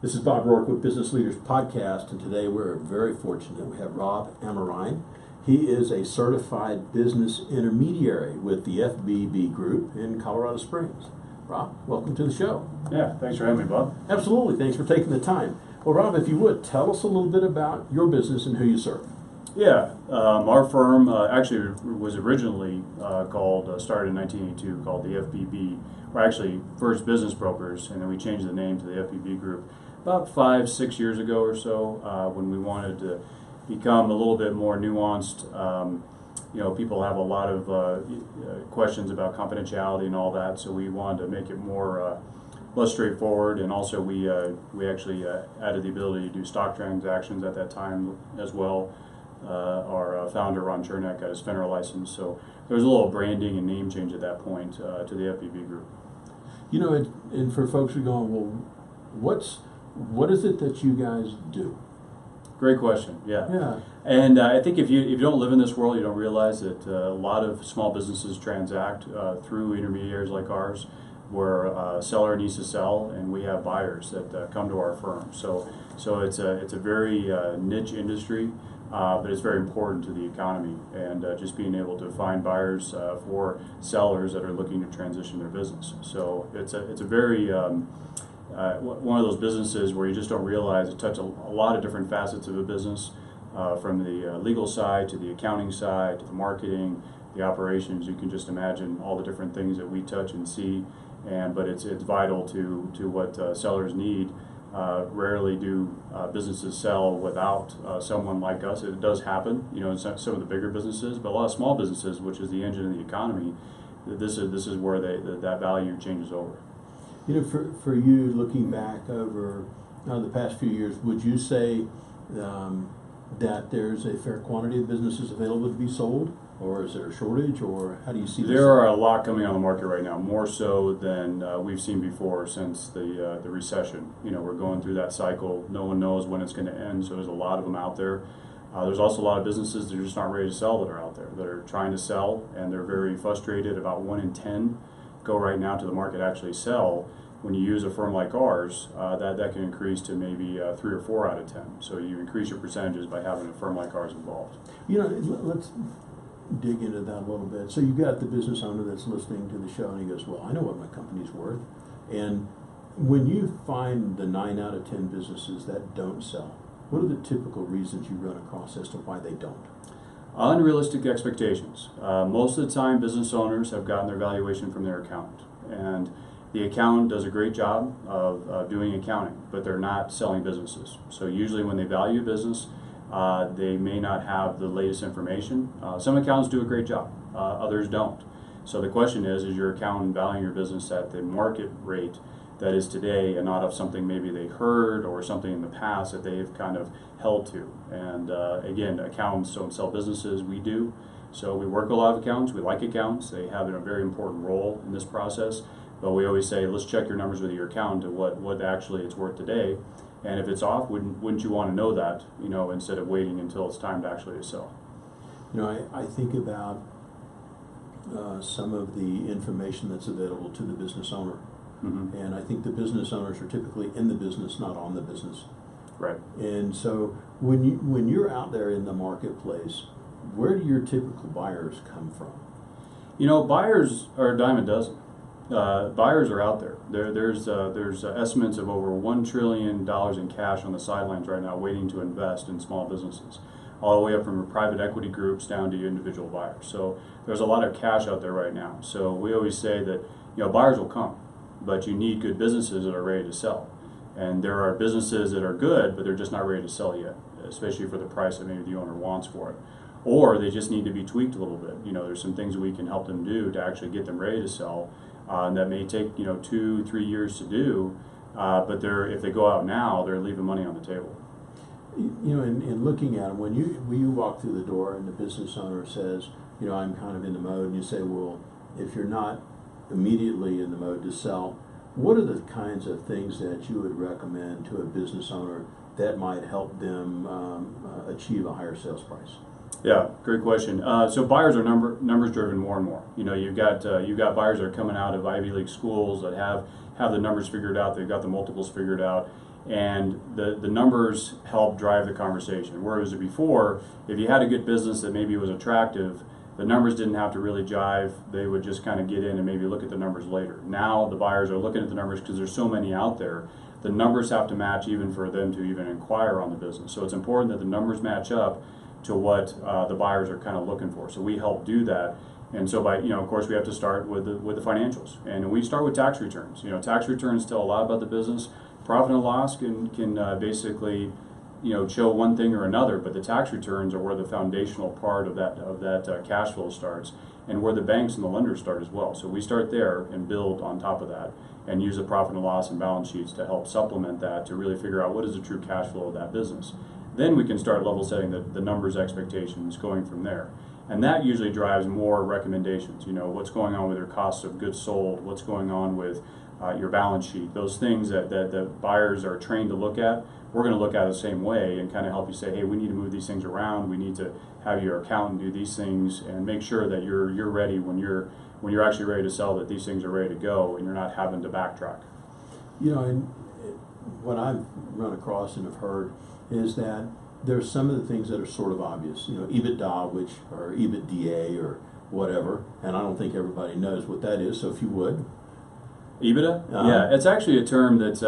This is Bob Rourke with Business Leaders Podcast, and today we're very fortunate. We have Rob Amerine. He is a certified business intermediary with the FBB Group in Colorado Springs. Rob, welcome to the show. Yeah, thanks for having me, Bob. Absolutely, thanks for taking the time. Well, Rob, if you would, tell us a little bit about your business and who you serve. Yeah, our firm actually was originally started in 1982, called the FBB. We're actually First Business Brokers, and then we changed the name to the FBB Group about 5-6 years ago or so, when we wanted to become a little bit more nuanced. People have a lot of questions about confidentiality and all that, so we wanted to make it more less straightforward. And also, we actually added the ability to do stock transactions at that time as well. Our founder, Ron Chernak, got his FINRA license, so there was a little branding and name change at that point to the FBB Group. You know, and for folks who are going, well, what is it that you guys do? Great question. Yeah. And I think if you don't live in this world, you don't realize that a lot of small businesses transact through intermediaries like ours, where a seller needs to sell, and we have buyers that come to our firm. So it's a very niche industry, but it's very important to the economy, and just being able to find buyers for sellers that are looking to transition their business. So it's a very one of those businesses where you just don't realize it touches a lot of different facets of a business, from the legal side to the accounting side to the marketing, the operations. You can just imagine all the different things that we touch and see, but it's vital to what sellers need. Rarely do businesses sell without someone like us. It does happen, in some of the bigger businesses, but a lot of small businesses, which is the engine of the economy, this is where that value changes over. You know, for you, looking back over the past few years, would you say that there's a fair quantity of businesses available to be sold, or is there a shortage, or how do you see this? There are a lot coming on the market right now, more so than we've seen before since the recession. We're going through that cycle. No one knows when it's going to end, so there's a lot of them out there. There's also a lot of businesses that are just not ready to sell that are out there, that are trying to sell, and they're very frustrated. About 1 in 10 go right now to the market actually sell. When you use a firm like ours, that can increase to maybe 3 or 4 out of 10. So you increase your percentages by having a firm like ours involved. Let's dig into that a little bit. So you've got the business owner that's listening to the show, and he goes, well, I know what my company's worth. And when you find the 9 out of 10 businesses that don't sell, what are the typical reasons you run across as to why they don't? Unrealistic expectations. Most of the time, business owners have gotten their valuation from their accountant. And the accountant does a great job of doing accounting, but they're not selling businesses. So usually when they value a business, they may not have the latest information. Some accountants do a great job, others don't. So the question is your accountant valuing your business at the market rate that is today, and not of something maybe they heard or something in the past that they've kind of held to? And again, accountants don't sell businesses, we do. So we work with a lot of accountants, we like accountants, they have a very important role in this process. But we always say, let's check your numbers with your accountant of what actually it's worth today. And if it's off, wouldn't you want to know that, instead of waiting until it's time to actually sell? I think about some of the information that's available to the business owner. Mm-hmm. And I think the business owners are typically in the business, not on the business. Right. And so when you're out there in the marketplace, where do your typical buyers come from? Buyers are a dime a dozen. Buyers are out there. There's estimates of over $1 trillion in cash on the sidelines right now waiting to invest in small businesses, all the way up from private equity groups down to individual buyers. So there's a lot of cash out there right now. So we always say that buyers will come, but you need good businesses that are ready to sell. And there are businesses that are good, but they're just not ready to sell yet, especially for the price that maybe the owner wants for it. Or they just need to be tweaked a little bit. There's some things that we can help them do to actually get them ready to sell. And that may take 2-3 years to do, but if they go out now, they're leaving money on the table. In looking at them, when you walk through the door and the business owner says, I'm kind of in the mode, and you say, well, if you're not immediately in the mode to sell, what are the kinds of things that you would recommend to a business owner that might help them achieve a higher sales price? Yeah, great question. So buyers are numbers driven more and more. You've got buyers that are coming out of Ivy League schools that have the numbers figured out. They've got the multiples figured out, and the numbers help drive the conversation. Whereas before, if you had a good business that maybe was attractive, the numbers didn't have to really jive. They would just kind of get in and maybe look at the numbers later. Now the buyers are looking at the numbers because there's so many out there. The numbers have to match even for them to even inquire on the business. So it's important that the numbers match up to what the buyers are kind of looking for. So we help do that. And so by, of course, we have to start with the financials. And we start with tax returns. Tax returns tell a lot about the business. Profit and loss can basically, show one thing or another, but the tax returns are where the foundational part of that cash flow starts, and where the banks and the lenders start as well. So we start there and build on top of that, and use the profit and loss and balance sheets to help supplement that, to really figure out what is the true cash flow of that business. Then we can start level setting the numbers expectations going from there. And that usually drives more recommendations. What's going on with your cost of goods sold, what's going on with your balance sheet, those things that buyers are trained to look at, we're going to look at it the same way and kind of help you say, hey, we need to move these things around, we need to have your accountant do these things, and make sure that you're ready when you're actually ready to sell, that these things are ready to go and you're not having to backtrack. And what I've run across and have heard is that there's some of the things that are sort of obvious, EBITDA, or EBITDA or whatever, and I don't think everybody knows what that is, so if you would. EBITDA? Yeah, it's actually a term that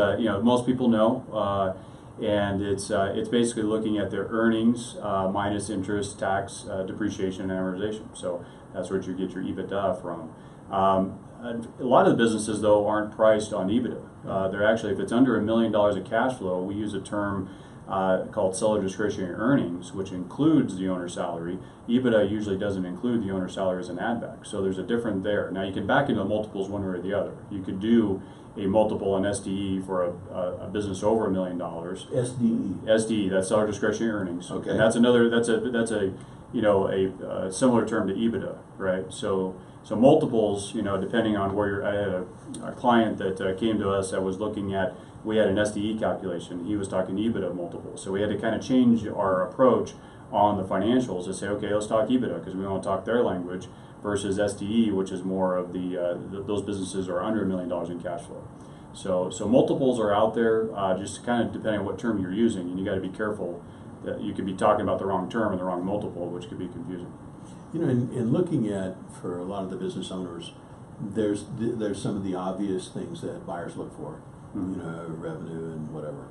most people know, and it's basically looking at their earnings minus interest, tax, depreciation, and amortization. So that's where you get your EBITDA from. A lot of the businesses, though, aren't priced on EBITDA. They're actually, if it's under $1 million of cash flow, we use a term called seller discretionary earnings, which includes the owner's salary. EBITDA usually doesn't include the owner's salary as an add back, so there's a difference there. Now you can back into multiples one way or the other. You could do a multiple on SDE for a business over $1 million. SDE, that's seller discretionary earnings. Okay. And that's a similar term to EBITDA, right? So multiples, depending on where you're. I had a client that came to us that was looking at. We had an SDE calculation. He was talking EBITDA multiples. So we had to kind of change our approach on the financials to say, okay, let's talk EBITDA because we want to talk their language, versus SDE, which is more of those businesses are under $1 million in cash flow. So multiples are out there, just kind of depending on what term you're using, and you got to be careful that you could be talking about the wrong term and the wrong multiple, which could be confusing. In looking at, for a lot of the business owners, there's some of the obvious things that buyers look for. Revenue and whatever.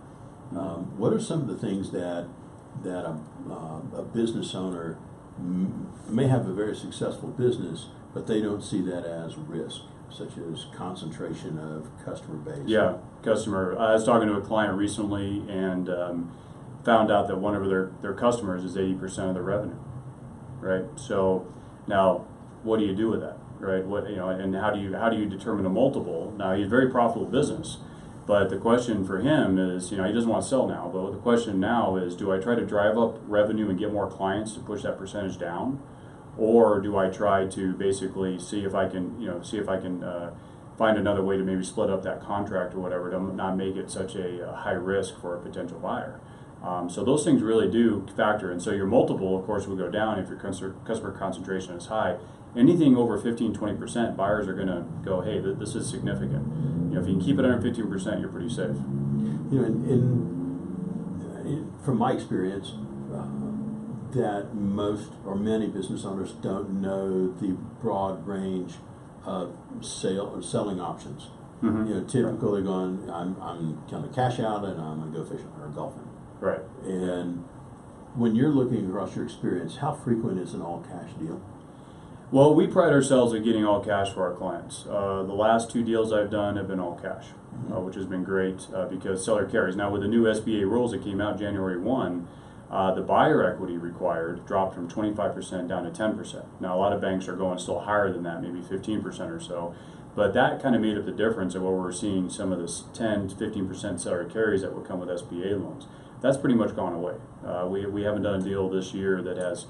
What are some of the things that a business owner may have a very successful business, but they don't see that as risk, such as concentration of customer base? Yeah, customer. I was talking to a client recently and found out that one of their customers is 80% of their revenue. Right. So now, what do you do with that? Right. And how do you determine a multiple? Now, he's a very profitable business. But the question for him is, he doesn't want to sell now, but the question now is, do I try to drive up revenue and get more clients to push that percentage down? Or do I try to basically see if I can find another way to maybe split up that contract or whatever to not make it such a high risk for a potential buyer? So those things really do factor. And so your multiple, of course, will go down if your customer concentration is high. Anything over 15-20%, buyers are going to go, hey, this is significant. If you can keep it under 15%, you're pretty safe. From my experience, that most or many business owners don't know the broad range of selling options. Mm-hmm. Typically going, I'm going to cash out and I'm going to go fishing or golfing. Right. And when you're looking across your experience, how frequent is an all cash deal? Well, we pride ourselves at getting all cash for our clients. The last 2 deals I've done have been all cash, which has been great because seller carries. Now, with the new SBA rules that came out January 1, the buyer equity required dropped from 25% down to 10%. Now, a lot of banks are going still higher than that, maybe 15% or so. But that kind of made up the difference of what we're seeing, some of this 10 to 15% seller carries that would come with SBA loans. That's pretty much gone away. We haven't done a deal this year that has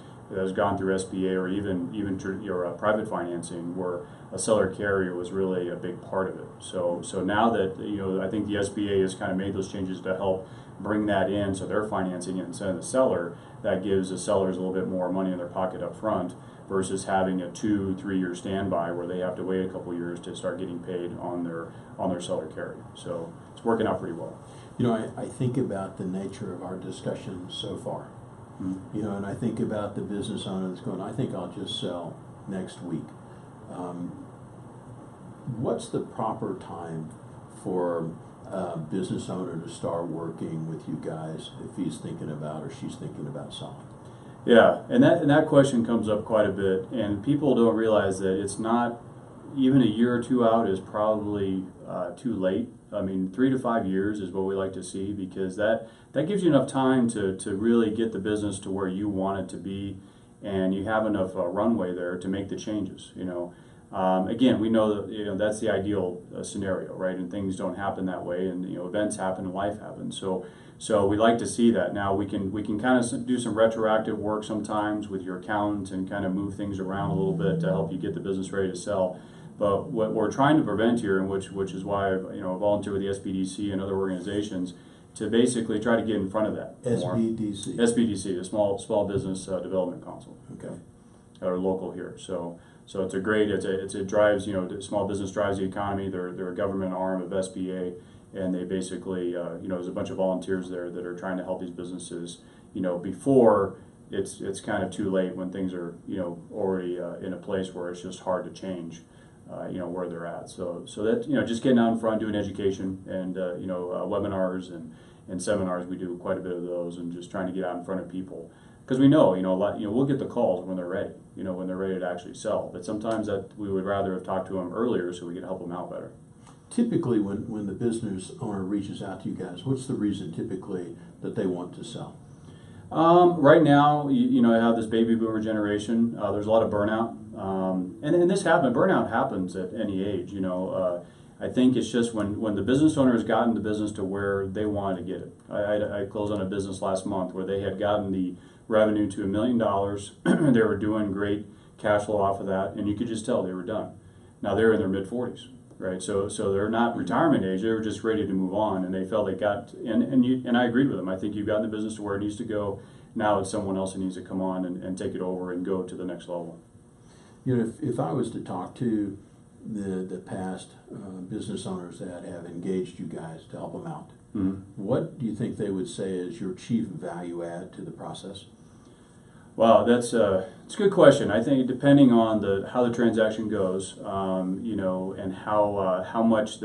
gone through SBA or even your private financing where a seller carrier was really a big part of it. So now that I think the SBA has kind of made those changes to help bring that in, so they're financing it instead of the seller. That gives the sellers a little bit more money in their pocket up front. versus having a 2-3 year standby where they have to wait a couple years to start getting paid on their seller carry. So it's working out pretty well. You know, I think about the nature of our discussion so far. You know, and I think about the business owner that's going, I think I'll just sell next week. What's the proper time for a business owner to start working with you guys if he's thinking about or she's thinking about selling? Yeah, and that question comes up quite a bit, and people don't realize that it's not, even a year or two out is probably too late. I mean, 3 to 5 years is what we like to see, because that gives you enough time to really get the business to where you want it to be, and you have enough runway there to make the changes. You know, again, we know that, you know, that's the ideal scenario, right? And things don't happen that way, and, you know, events happen and life happens. So we like to see that. Now we can kind of do some retroactive work sometimes with your accountant and kind of move things around a little bit to help you get the business ready to sell. But what we're trying to prevent here, and which is why I volunteer with the SBDC and other organizations to basically try to get in front of that. SBDC. SBDC, the Small Business Development Council. Okay. Are local here. So it's a great. It drives, small business drives the economy. They're a government arm of SBA, and they basically there's a bunch of volunteers there that are trying to help these businesses. Before it's kind of too late, when things are already in a place where it's just hard to change. Where they're at. So that, just getting out in front, doing education and, webinars and seminars. We do quite a bit of those, and just trying to get out in front of people. Because we know, we'll get the calls when they're ready, when they're ready to actually sell. But sometimes that we would rather have talked to them earlier so we could help them out better. Typically, when the business owner reaches out to you guys, what's the reason typically that they want to sell? Right now, I have this baby boomer generation. There's a lot of burnout, and this burnout happens at any age. I think it's just when the business owner has gotten the business to where they wanted to get it. I closed on a business last month where they had gotten the revenue to $1 million. They were doing great cash flow off of that, and you could just tell they were done. Now they're in their mid-40s. Right, so they're not retirement age. They were just ready to move on, and they felt they got. And I agreed with them. I think you've gotten the business to where it needs to go. Now it's someone else that needs to come on and take it over and go to the next level. If I was to talk to the past business owners that have engaged you guys to help them out, what do you think they would say is your chief value add to the process? Wow, it's a good question. I think depending on how the transaction goes, and how much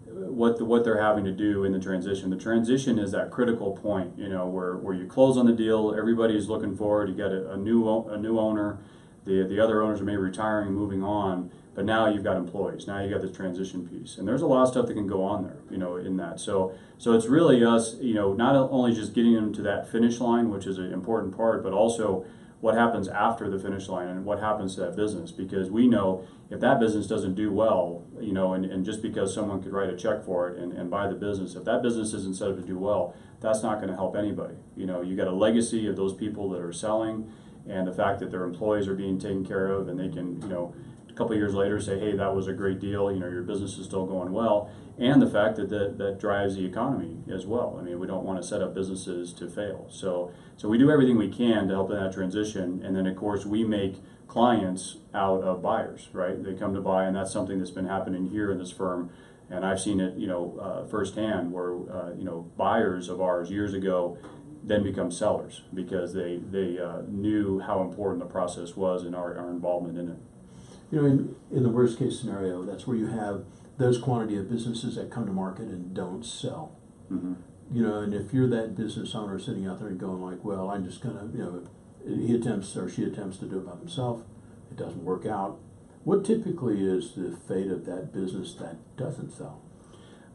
what they're having to do in the transition. The transition is that critical point, where you close on the deal. Everybody is looking forward. You got a new owner. The other owners are maybe retiring and moving on, but now you've got employees. Now you got this transition piece, and there's a lot of stuff that can go on there, in that. So it's really us, not only just getting them to that finish line, which is an important part, but also what happens after the finish line and what happens to that business. Because we know if that business doesn't do well, and just because someone could write a check for it and buy the business, if that business isn't set up to do well, that's not going to help anybody. You got a legacy of those people that are selling, and the fact that their employees are being taken care of, and they can, a couple of years later say, hey, that was a great deal, your business is still going well, and the fact that drives the economy as well. I mean, we don't want to set up businesses to fail. So we do everything we can to help in that transition, and then of course we make clients out of buyers, right? They come to buy, and that's something that's been happening here in this firm, and I've seen it, firsthand, where buyers of ours years ago then become sellers because they knew how important the process was and our involvement in it. In the worst case scenario, that's where you have those quantity of businesses that come to market and don't sell. And if you're that business owner sitting out there and going like, well, I'm just gonna, he attempts or she attempts to do it by themselves, it doesn't work out. What typically is the fate of that business that doesn't sell?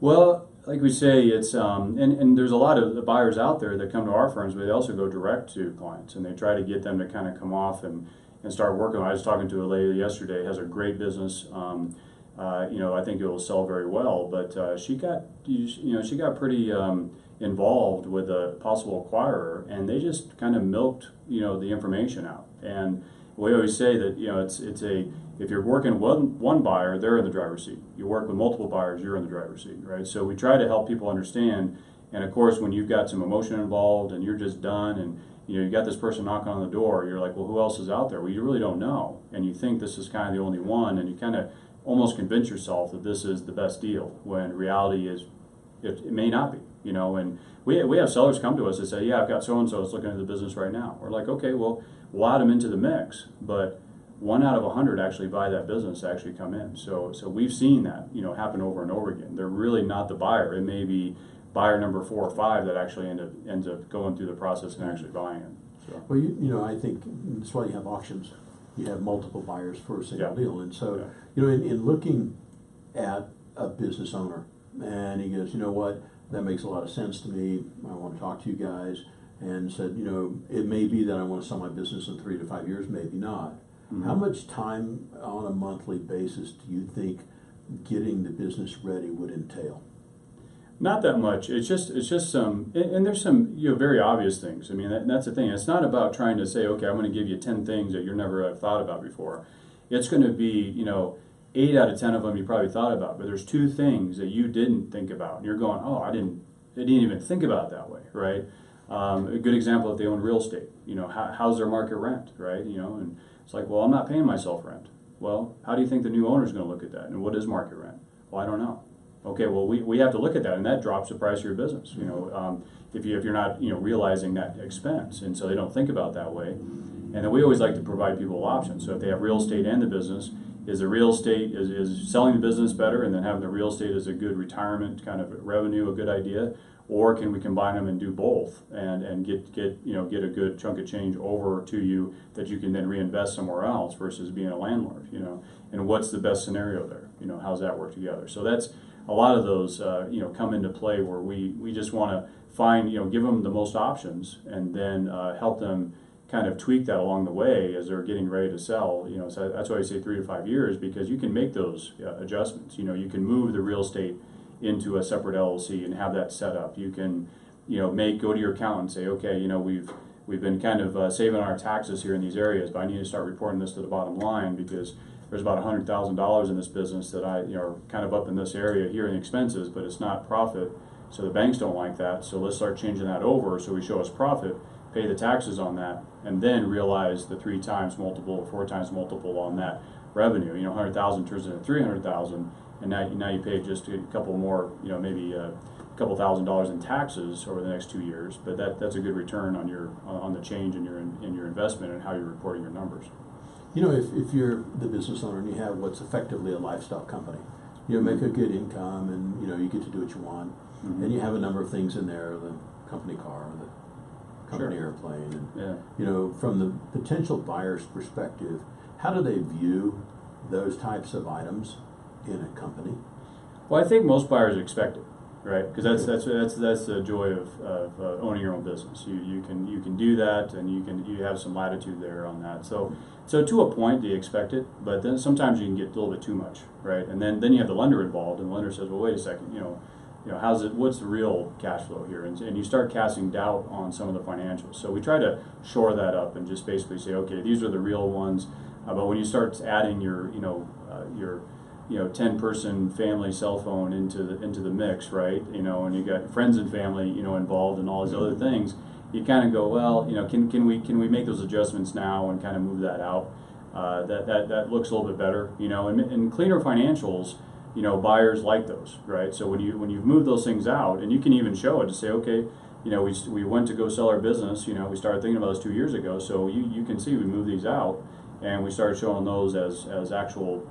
Well, like we say, it's and there's a lot of buyers out there that come to our firms, but they also go direct to clients, and they try to get them to kind of come off and start working. I was talking to a lady yesterday, has a great business. I think it will sell very well, but she got pretty involved with a possible acquirer, and they just kind of milked the information out. And we always say that if you're working with one buyer, they're in the driver's seat. You work with multiple buyers, you're in the driver's seat, right? So we try to help people understand. And of course, when you've got some emotion involved and you're just done, and You got this person knocking on the door, you're like, well, who else is out there? Well, you really don't know, and you think this is kind of the only one, and you kind of almost convince yourself that this is the best deal, when reality is, it may not be, and we have sellers come to us and say, yeah, I've got so-and-so that's looking at the business right now. We're like, okay, well, we'll add them into the mix, but 1 out of 100 actually buy that business, actually come in. So we've seen that, happen over and over again. They're really not the buyer. It may be buyer number 4 or 5 that actually ends up going through the process and actually buying it. So. Well, I think that's why you have auctions. You have multiple buyers for a single deal. And so, in looking at a business owner, and he goes, you know what, that makes a lot of sense to me. I want to talk to you guys. And said, it may be that I want to sell my business in 3 to 5 years, maybe not. Mm-hmm. How much time on a monthly basis do you think getting the business ready would entail? Not that much. It's just some, and there's some very obvious things. I mean, that's the thing. It's not about trying to say, okay, I'm going to give you 10 things that you never have thought about before. It's going to be, 8 out of 10 of them you probably thought about, but there's 2 things that you didn't think about, and you're going, oh, I didn't even think about it that way, right? A good example, if they own real estate, how's their market rent, right? And it's like, well, I'm not paying myself rent. Well, how do you think the new owner is going to look at that? And what is market rent? Well, I don't know. Okay, well, we have to look at that, and that drops the price of your business. If you're not realizing that expense, and so they don't think about it that way. And then we always like to provide people options. So if they have real estate and the business, is the real estate is selling the business better, and then having the real estate as a good retirement kind of revenue a good idea, or can we combine them and do both and get a good chunk of change over to you that you can then reinvest somewhere else versus being a landlord, and what's the best scenario there? How's that work together? So that's a lot of those come into play where we just want to find give them the most options and then help them kind of tweak that along the way as they're getting ready to sell. So that's why I say 3 to 5 years, because you can make those adjustments. You can move the real estate into a separate LLC and have that set up. You can, go to your accountant and say, okay, we've been kind of saving our taxes here in these areas, but I need to start reporting this to the bottom line because there's about $100,000 in this business that I, are kind of up in this area here in expenses, but it's not profit. So the banks don't like that. So let's start changing that over so we show us profit, pay the taxes on that, and then realize the 3 times multiple, 4 times multiple on that revenue. 100,000 turns into 300,000. And now you pay just a couple more, maybe a couple $1,000s in taxes over the next 2 years. But that's a good return on the change in your investment and how you're reporting your numbers. If you're the business owner and you have what's effectively a lifestyle company, make a good income and you get to do what you want, mm-hmm. and you have a number of things in there, the company car, the company airplane, and from the potential buyer's perspective, how do they view those types of items in a company? Well, I think most buyers expect it, right? Because that's the joy of owning your own business. You can do that, and you have some latitude there on that. So to a point, you expect it, but then sometimes you can get a little bit too much, right? And then you have the lender involved, and the lender says, well, wait a second, what's the real cash flow here? And you start casting doubt on some of the financials. So we try to shore that up and just basically say, okay, these are the real ones. But when you start adding your 10-person family cell phone into the mix, right? And you got friends and family, involved and all these other things. You kind of go, well, can we make those adjustments now and kind of move that out? That looks a little bit better, And cleaner financials, buyers like those, right? So when you've moved those things out, and you can even show it to say, okay, we went to go sell our business. We started thinking about this 2 years ago. So you can see we moved these out. And we started showing those as actual,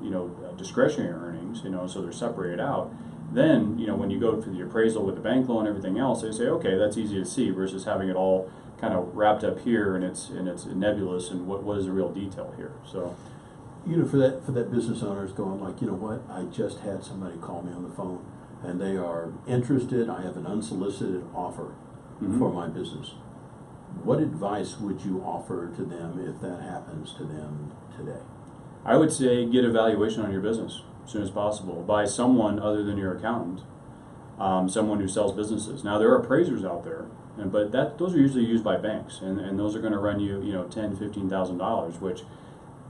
discretionary earnings, so they're separated out. Then, when you go for the appraisal with the bank loan and everything else, they say, okay, that's easy to see versus having it all kind of wrapped up here and it's nebulous and what is the real detail here. So, for that business owner is going like, what, I just had somebody call me on the phone and they are interested. I have an unsolicited offer mm-hmm. for my business. What advice would you offer to them if that happens to them today? I would say get a valuation on your business as soon as possible by someone other than your accountant, someone who sells businesses. Now there are appraisers out there, but those are usually used by banks, and those are going to run you $10,000, $15,000. Which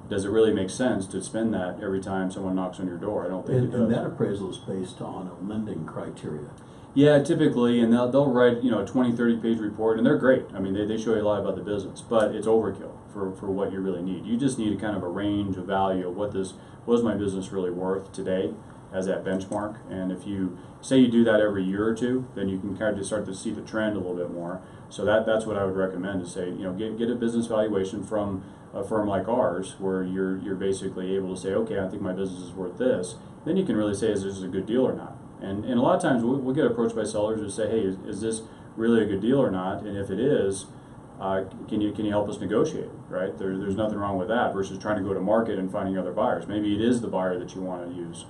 does it really make sense to spend that every time someone knocks on your door? I don't think it does. And that appraisal is based on a lending criteria. Yeah, typically, and they'll write, you know, a 20, 30-page report, and they're great. I mean, they show you a lot about the business, but it's overkill for what you really need. You just need a kind of a range of value of what is my business really worth today as that benchmark. And if you say you do that every year or two, then you can kind of just start to see the trend a little bit more. So that's what I would recommend, to say, you know, get a business valuation from a firm like ours, where you're basically able to say, okay, I think my business is worth this. Then you can really say, is this a good deal or not? And a lot of times we'll get approached by sellers who say, hey, is this really a good deal or not? And if it is, can you help us negotiate, right? There's nothing wrong with that versus trying to go to market and finding other buyers. Maybe it is the buyer that you want to use.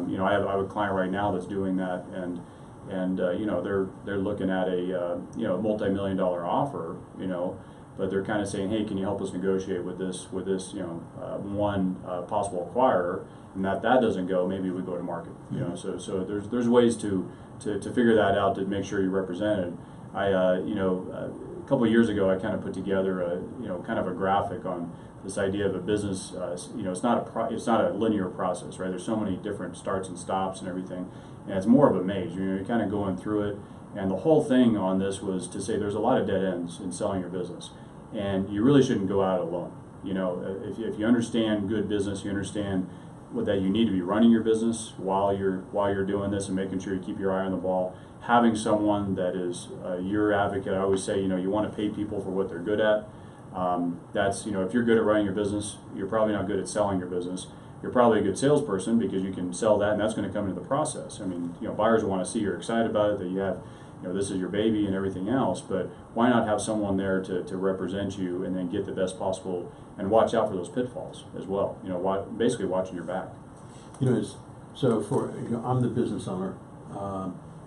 You know, I have a client right now that's doing that, and you know, they're looking at a you know, multi-million-dollar offer, you know, but they're kind of saying, hey, can you help us negotiate with this you know, one possible acquirer? And that doesn't go, maybe we go to market. You know, so there's ways to figure that out, to make sure you're represented. You know, a couple of years ago, I kind of put together a, you know, kind of a graphic on this idea of a business. You know, it's not a linear process, right? There's so many different starts and stops and everything, and it's more of a maze. You know, you're kind of going through it, and the whole thing on this was to say there's a lot of dead ends in selling your business, and you really shouldn't go out alone. You know, if you understand good business, you understand that you need to be running your business while you're doing this and making sure you keep your eye on the ball. Having someone that is your advocate. I always say, you know, you want to pay people for what they're good at. That's, you know, if you're good at running your business, you're probably not good at selling your business. You're probably a good salesperson because you can sell that, and that's going to come into the process. I mean, you know, buyers want to see you're excited about it, that you have, you know, this is your baby and everything else, but why not have someone there to represent you and then get the best possible, and watch out for those pitfalls as well. You know, basically watching your back. You know, so you know, I'm the business owner.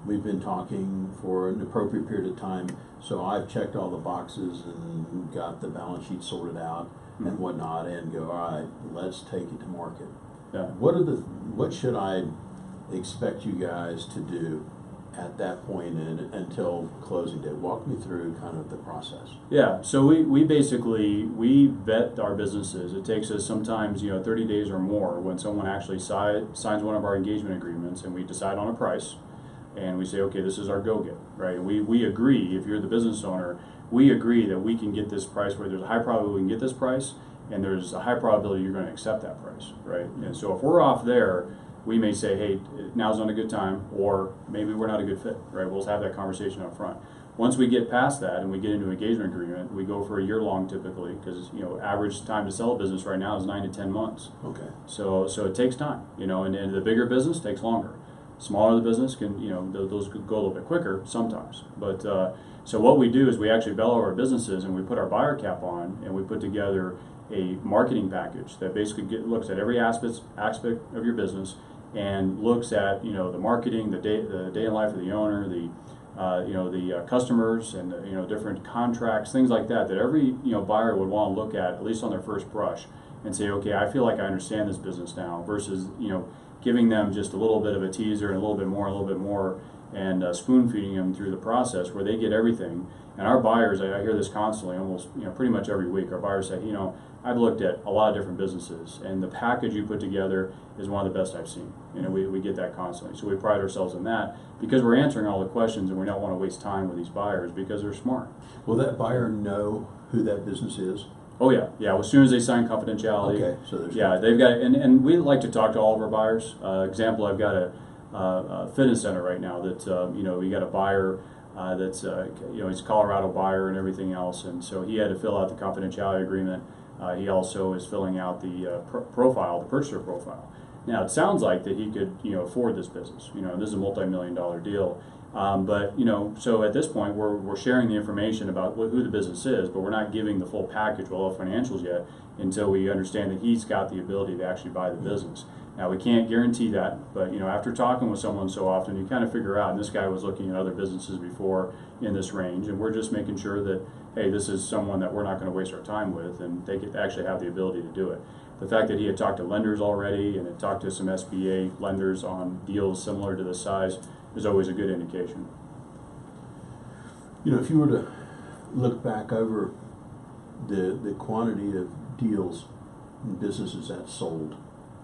We've been talking for an appropriate period of time, so I've checked all the boxes and got the balance sheet sorted out and whatnot, and go, all right, let's take it to market. Yeah. What should I expect you guys to do at that point until closing day? Walk me through kind of the process. Yeah, so we basically vet our businesses. It takes us sometimes, you know, 30 days or more when someone actually signs one of our engagement agreements, and we decide on a price, and we say, okay, this is our go-get, right? And we agree, if you're the business owner, we agree that we can get this price, where there's a high probability we can get this price, and there's a high probability you're going to accept that price, right? And so if we're off there, we may say, hey, now's not a good time, or maybe we're not a good fit, right? We'll have that conversation up front. Once we get past that and we get into an engagement agreement, we go for a year long typically, because, you know, average time to sell a business right now is 9 to 10 months. Okay. So it takes time, you know, and the bigger business takes longer. Smaller the business can, you know, those could go a little bit quicker sometimes. But so what we do is we actually bellow our businesses, and we put our buyer cap on, and we put together a marketing package that basically looks at every aspect of your business, and looks at, you know, the marketing, the day in life of the owner, the you know, the customers, and you know, different contracts, things like that every, you know, buyer would want to look at least on their first brush, and say, okay, I feel like I understand this business now, versus, you know, giving them just a little bit of a teaser and a little bit more, and spoon feeding them through the process where they get everything. And our buyers, I hear this constantly, almost, you know, pretty much every week. Our buyers say, you know, I've looked at a lot of different businesses, and the package you put together is one of the best I've seen. You know, we get that constantly. So we pride ourselves in that, because we're answering all the questions, and we don't want to waste time with these buyers because they're smart. Will that buyer know who that business is? Oh yeah. As soon as they sign confidentiality. Okay, so there's they've got, and we like to talk to all of our buyers. Example, I've got a fitness center right now that you know, we got a buyer that's you know, he's a Colorado buyer and everything else, and so he had to fill out the confidentiality agreement. He also is filling out the the purchaser profile. Now it sounds like that he could, you know, afford this business. You know, this is a multi-million-dollar deal. But, you know, so at this point we're sharing the information about who the business is, but we're not giving the full package, all the financials yet, until we understand that he's got the ability to actually buy the business. Now we can't guarantee that, but, you know, after talking with someone so often, you kind of figure out, and this guy was looking at other businesses before in this range, and we're just making sure that, hey, this is someone that we're not going to waste our time with, and they could actually have the ability to do it. The fact that he had talked to lenders already, and had talked to some SBA lenders on deals similar to this size, is always a good indication. You know, if you were to look back over the quantity of deals and businesses that sold,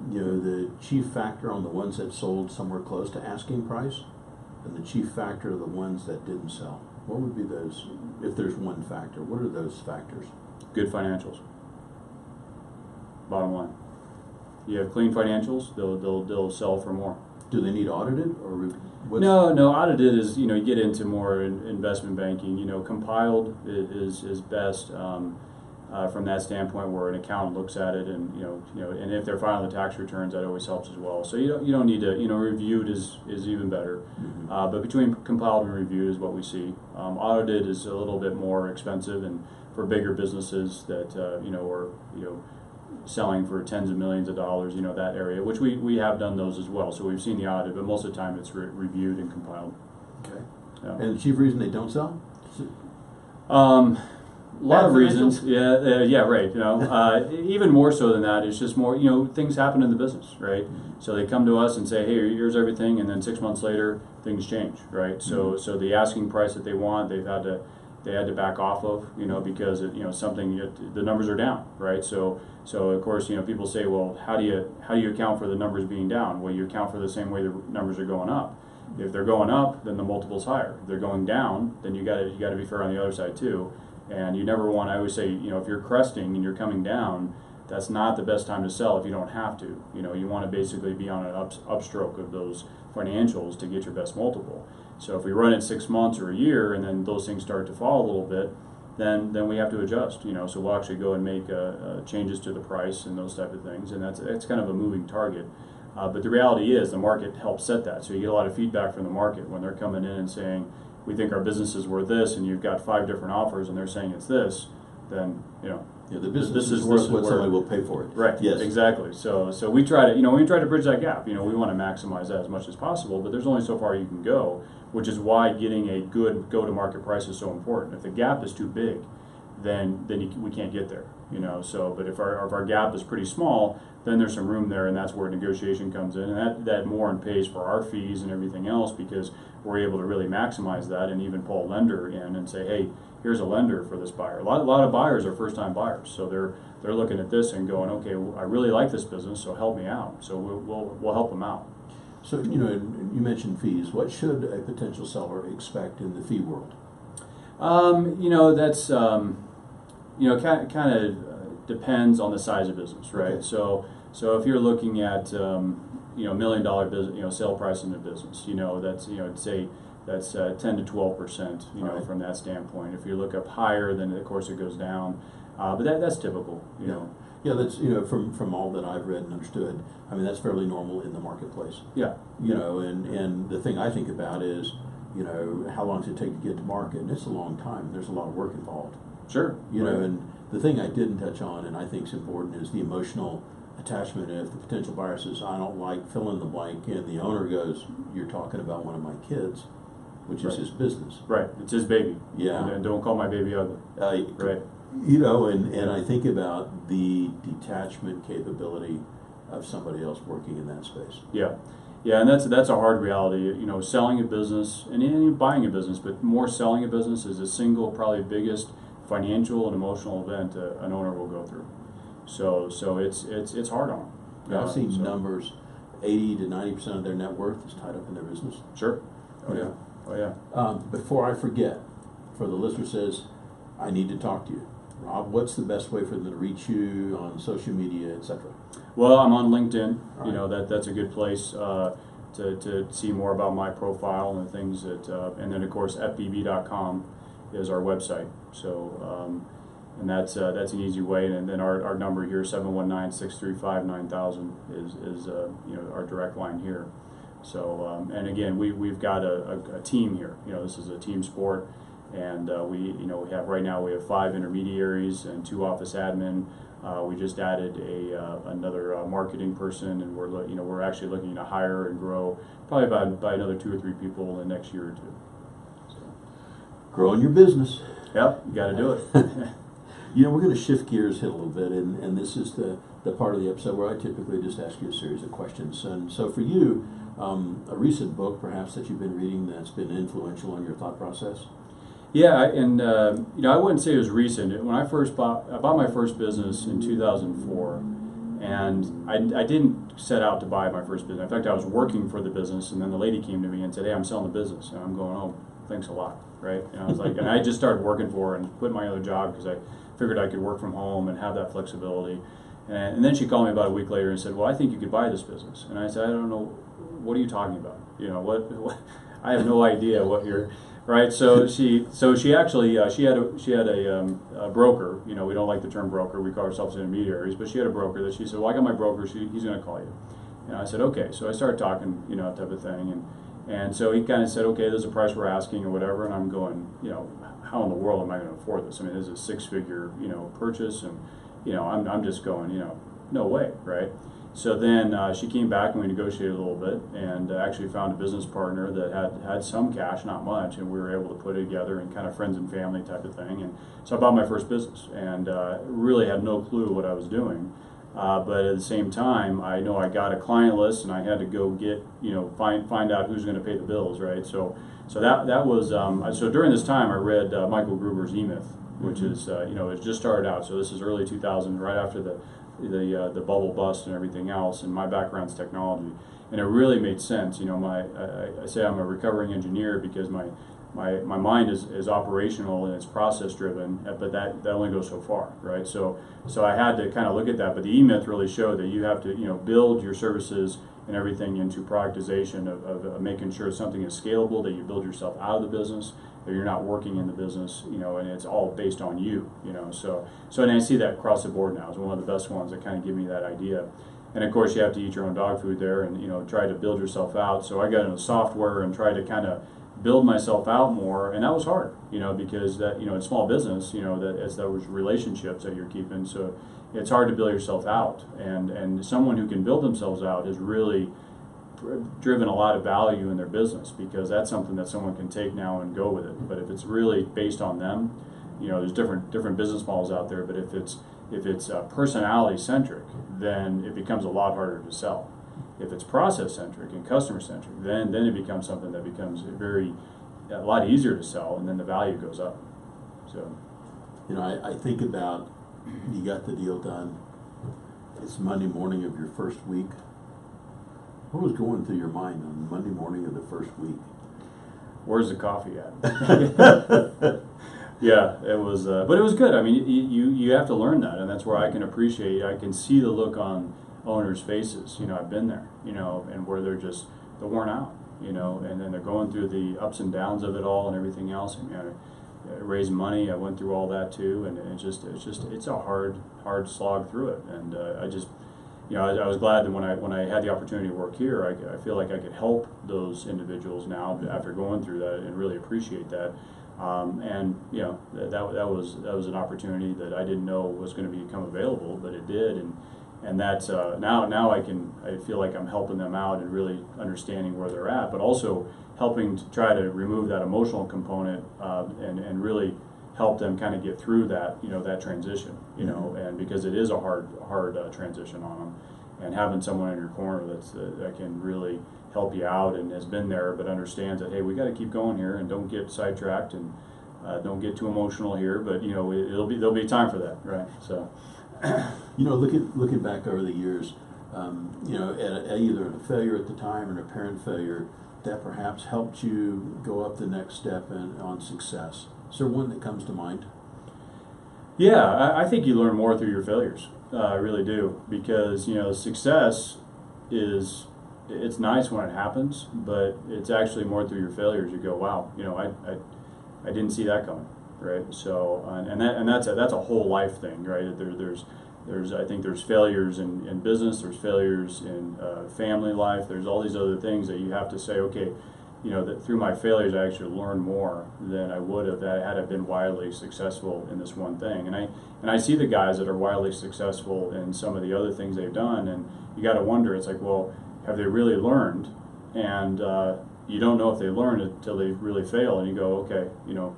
you know, the chief factor on the ones that sold somewhere close to asking price, and the chief factor of the ones that didn't sell. What would be those, if there's one factor? What are those factors? Good financials. Bottom line. You have clean financials, they'll sell for more. Do they need audited, or what's... No. Audited is, you get into more investment banking. Compiled is best from that standpoint, where an accountant looks at it, and and if they're filing the tax returns, that always helps as well. So you don't need to, reviewed is even better. Mm-hmm. But between compiled and reviewed is what we see. Audited is a little bit more expensive, and for bigger businesses that are selling for tens of millions of dollars, that area, which we have done those as well. So we've seen the audit, but most of the time it's reviewed and compiled. Okay. Yeah. And the chief reason they don't sell? A lot of reasons. Yeah, right. Even more so than that, it's just more, things happen in the business, right? Mm-hmm. So they come to us and say, hey, here's everything, and then 6 months later, things change, right? Mm-hmm. So the asking price that they want, they had to back off of, because the numbers are down, right? So of course, people say, well, how do you account for the numbers being down? Well, you account for the same way the numbers are going up. If they're going up, then the multiple's higher. If they're going down, then you got to be fair on the other side too. And you never want, I always say, if you're cresting and you're coming down, that's not the best time to sell if you don't have to. You want to basically be on an upstroke of those financials to get your best multiple. So if we run it 6 months or a year, and then those things start to fall a little bit, then we have to adjust. So we'll actually go and make changes to the price and those type of things, and that's kind of a moving target. But the reality is the market helps set that. So you get a lot of feedback from the market when they're coming in and saying, we think our business is worth this, and you've got 5 different offers and they're saying it's this, then the business is worth what somebody will pay for it. Right. Yes. Exactly. So we try to we try to bridge that gap. We want to maximize that as much as possible, but there's only so far you can go, which is why getting a good go-to-market price is so important. If the gap is too big, then we can't get there. But if our gap is pretty small, then there's some room there, and that's where negotiation comes in, and that more and pays for our fees and everything else, because we're able to really maximize that and even pull a lender in and say, hey, here's a lender for this buyer. A lot of buyers are first-time buyers, so they're looking at this and going, okay, I really like this business, so help me out. So we'll help them out. So and you mentioned fees. What should a potential seller expect in the fee world? That's kind of depends on the size of business, right? Okay. So if you're looking at $1 million business, sale price in the business, that's say that's 10 to 12%, Right. from that standpoint. If you look up higher, then of course it goes down, but that's typical, know. Yeah, that's from all that I've read and understood. I mean, that's fairly normal in the marketplace. Yeah. And the thing I think about is, how long does it take to get to market? And it's a long time. There's a lot of work involved. Sure. Right. And the thing I didn't touch on, and I think is important, is the emotional attachment. If the potential buyer says, I don't like fill in the blank, and the owner goes, you're talking about one of my kids, which is his business. Right. It's his baby. Yeah. And don't call my baby ugly. Right. And I think about the detachment capability of somebody else working in that space. Yeah. Yeah, and that's a hard reality. Selling a business and buying a business, but more selling a business is the single, probably biggest financial and emotional event an owner will go through. So it's hard on them. Yeah, I've seen numbers, 80 to 90% of their net worth is tied up in their business. Sure. Oh yeah. Oh yeah. Before I forget, for the listener says, I need to talk to you. Rob, what's the best way for them to reach you on social media, etc.? Well, I'm on LinkedIn. All right. That's a good place to see more about my profile and the things that, and then of course FBB.com is our website. So, and that's an easy way. And then our number here, 719-635-9000, is our direct line here. So, and again, we've got a team here. This is a team sport. And we have right now we have 5 intermediaries and 2 office admin. We just added another marketing person, and we're actually looking to hire and grow probably by another 2 or 3 people in the next year or 2. So. Growing your business. Yep, you got to do it. We're going to shift gears here a little bit, and this is the part of the episode where I typically just ask you a series of questions. And so for you, a recent book perhaps that you've been reading that's been influential in your thought process? Yeah, and I wouldn't say it was recent. When I bought my first business in 2004, And I didn't set out to buy my first business. In fact, I was working for the business, and then the lady came to me and said, "Hey, I'm selling the business." And I'm going, "Oh, thanks a lot," right? And I was like, and I just started working for her and quit my other job because I figured I could work from home and have that flexibility. And then she called me about a week later and said, "Well, I think you could buy this business." And I said, "I don't know, what are you talking about? You know, what I have no idea what you're." Right, so she actually she had a broker. You know, we don't like the term broker. We call ourselves intermediaries. But she had a broker that she said, "Well, I got my broker. He's going to call you." And I said, "Okay." So I started talking, you know, type of thing, and so he kind of said, "Okay, there's a price we're asking or whatever." And I'm going, you know, how in the world am I going to afford this? I mean, this is a six-figure, you know, purchase, and you know, I'm just going, you know, no way, right? So then she came back and we negotiated a little bit, and actually found a business partner that had some cash, not much, and we were able to put it together and kind of friends and family type of thing. And so I bought my first business, and really had no clue what I was doing. But at the same time, I know I got a client list, and I had to go get, you know, find out who's going to pay the bills, right? So that was so during this time I read Michael Gruber's E-Myth, which is you know, it just started out. So this is early 2000, right after the bubble bust and everything else, and my background's technology, and it really made sense. You know, I say I'm a recovering engineer because my mind is operational and it's process driven, but that only goes so far, right? So I had to kind of look at that, but the E-Myth really showed that you have to, you know, build your services and everything into productization of making sure something is scalable, that you build yourself out of the business, that you're not working in the business, you know, and it's all based on you, you know. So and I see that across the board now. It's one of the best ones that kind of give me that idea. And of course, you have to eat your own dog food there, and you know, try to build yourself out. So I got into software and tried to kind of build myself out more, and that was hard, you know, because that, you know, in small business, you know, that was relationships that you're keeping. So it's hard to build yourself out, and someone who can build themselves out has really driven a lot of value in their business, because that's something that someone can take now and go with it. But if it's really based on them, you know, there's different business models out there, but if it's personality centric, then it becomes a lot harder to sell. If it's process centric and customer centric, then it becomes something that becomes a lot easier to sell, and then the value goes up. So, you know, I think about, you got the deal done. It's Monday morning of your first week. What was going through your mind on Monday morning of the first week? Where's the coffee at? Yeah, it was, but it was good. I mean, you have to learn that, and that's where I can appreciate. I can see the look on owners' faces. You know, I've been there. You know, and where they're worn out. You know, and then they're going through the ups and downs of it all and everything else. And you know, raise money. I went through all that too, and it's a hard slog through it. And you know, I was glad that when I had the opportunity to work here, I feel like I could help those individuals now after going through that, and really appreciate that. And you know, that was an opportunity that I didn't know was going to become available, but it did. And that's now I feel like I'm helping them out and really understanding where they're at, but also helping to try to remove that emotional component and really help them kind of get through that, you know, that transition, you know, and because it is a hard transition on them, and having someone in your corner that can really help you out and has been there but understands that, hey, we got to keep going here and don't get sidetracked and don't get too emotional here, but you know, there'll be time for that, right? So. You know, looking back over the years, you know, at either a failure at the time or an apparent failure that perhaps helped you go up the next step on success. Is there one that comes to mind? Yeah, I think you learn more through your failures. I really do, because you know, success it's nice when it happens, but it's actually more through your failures. You go, wow, you know, I didn't see that coming. Right, so and that's a whole life thing, right? There's I think there's failures in business, there's failures in family life, there's all these other things that you have to say, okay, you know, that through my failures I actually learned more than I would have had I been wildly successful in this one thing. And I see the guys that are wildly successful in some of the other things they've done, and you got to wonder, it's like, well, have they really learned? And you don't know if they learned until they really fail, and you go, okay, you know.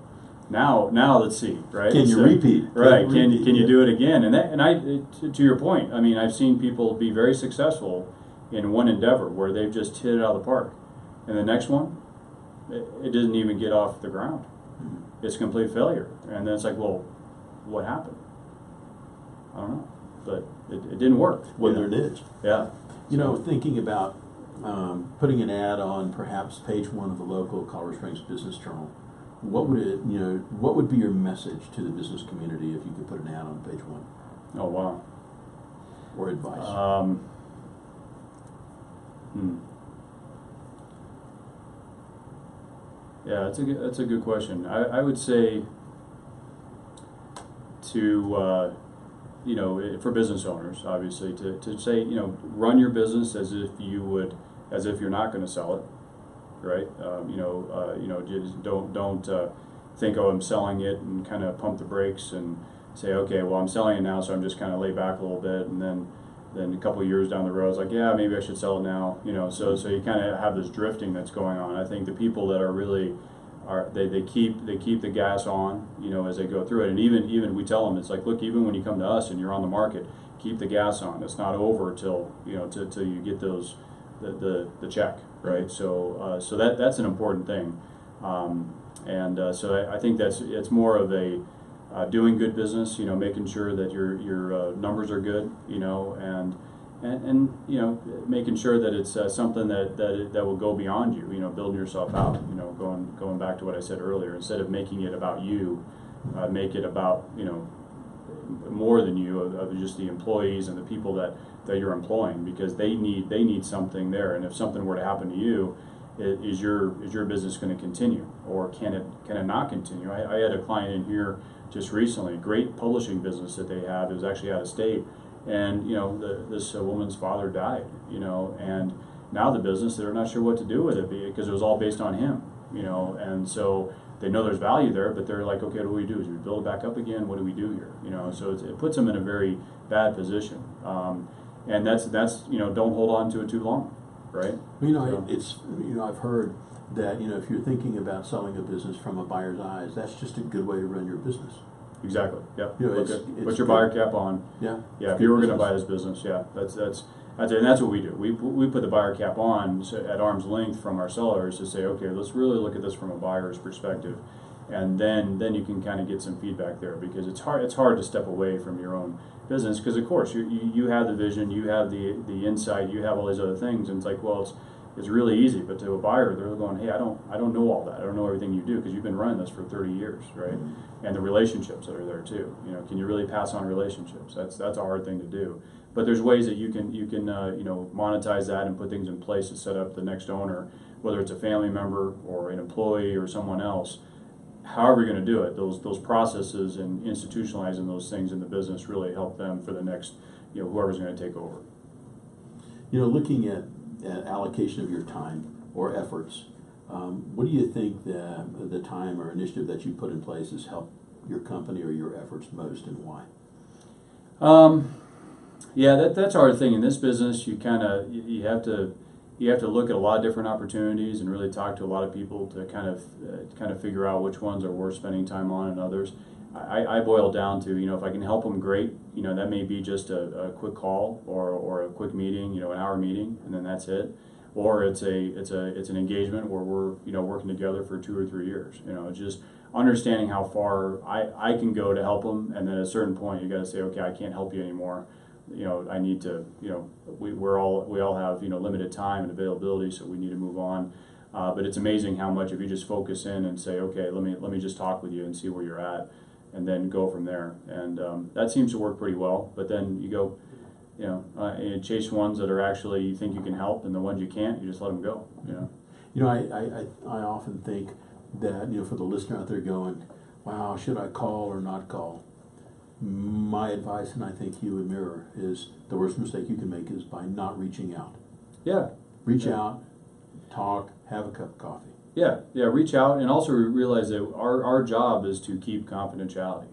Now let's see, right? Can you repeat? Right? Can you do it again? And to your point, I mean, I've seen people be very successful in one endeavor where they've just hit it out of the park, and the next one, it doesn't even get off the ground. It's a complete failure, and then it's like, well, what happened? I don't know, but it didn't work. Wasn't their niche. Yeah. You know, thinking about putting an ad on perhaps page 1 of the local Colorado Springs Business Journal, what would it, you know, what would be your message to the business community if you could put an ad on page 1? Oh, wow. Or advice? Yeah, that's a good question. I would say to you know, for business owners, obviously, to say, you know, run your business as if you're not going to sell it, right? You know, just don't think, oh, I'm selling it, and kind of pump the brakes and say, okay, well, I'm selling it now, so I'm just kind of lay back a little bit, and then a couple of years down the road, it's like, yeah, maybe I should sell it now, you know. So you kind of have this drifting that's going on. I think the people that are really they keep the gas on, you know, as they go through it. And even we tell them, it's like, look, even when you come to us and you're on the market, keep the gas on. It's not over till, you know, till you get those the check, right? So that's an important thing. So I think it's more of a doing good business, you know, making sure that your numbers are good, you know, and you know, making sure that it's something that will go beyond you, you know, building yourself out, you know, going back to what I said earlier. Instead of making it about you, make it about, you know, more than you, of just the employees and the people that you're employing, because they need something there. And if something were to happen to you, is your business going to continue, or can it not continue? I had a client in here just recently, a great publishing business that they have. It was actually out of state. And, you know, this woman's father died, you know, and now the business, they're not sure what to do with it, because it was all based on him, you know. And so they know there's value there, but they're like, okay, what do we do? Do we build it back up again? What do we do here? You know, so it puts them in a very bad position. And that's you know, don't hold on to it too long, right? You know, So, it's, you know, I've heard that, you know, if you're thinking about selling a business from a buyer's eyes, that's just a good way to run your business. exactly. Yeah. You know, Put your buyer cap on. Yeah. Yeah. If you were going to buy this business, yeah, that's and that's what we do. We put the buyer cap on at arm's length from our sellers to say, okay, let's really look at this from a buyer's perspective, and then you can kind of get some feedback there, because it's hard to step away from your own business, because of course you have the vision, you have the insight, you have all these other things, and it's like, well, it's really easy, but to a buyer, they're going, hey, I don't know all that. I don't know everything you do, because you've been running this for 30 years, right? Mm-hmm. And the relationships that are there too. You know, can you really pass on relationships? That's a hard thing to do. But there's ways that you can you know, monetize that and put things in place to set up the next owner, whether it's a family member or an employee or someone else. However you're going to do it, those processes and institutionalizing those things in the business really help them for the next, you know, whoever's going to take over. You know, looking at allocation of your time or efforts, what do you think the time or initiative that you put in place has helped your company or your efforts most, and why? Yeah, that's our thing in this business. You have to look at a lot of different opportunities and really talk to a lot of people to kind of figure out which ones are worth spending time on, and others. I boil down to, you know, if I can help them, great. You know, that may be just a quick call or a quick meeting, you know, an hour meeting, and then that's it. Or it's an engagement where we're, you know, working together for 2 or 3 years. You know, just understanding how far I can go to help them, and then at a certain point you got to say, okay, I can't help you anymore. You know, I need to, you know, we all have, you know, limited time and availability, so we need to move on. But it's amazing how much, if you just focus in and say, okay, let me just talk with you and see where you're at, and then go from there. And that seems to work pretty well. But then you go, you know, and chase ones that are actually you think you can help, and the ones you can't, you just let them go. You know. You know, I often think that, you know, for the listener out there going, wow, should I call or not call? My advice, and I think you would mirror, is the worst mistake you can make is by not reaching out. Yeah. Reach out, talk, have a cup of coffee. Yeah, reach out, and also realize that our job is to keep confidentiality.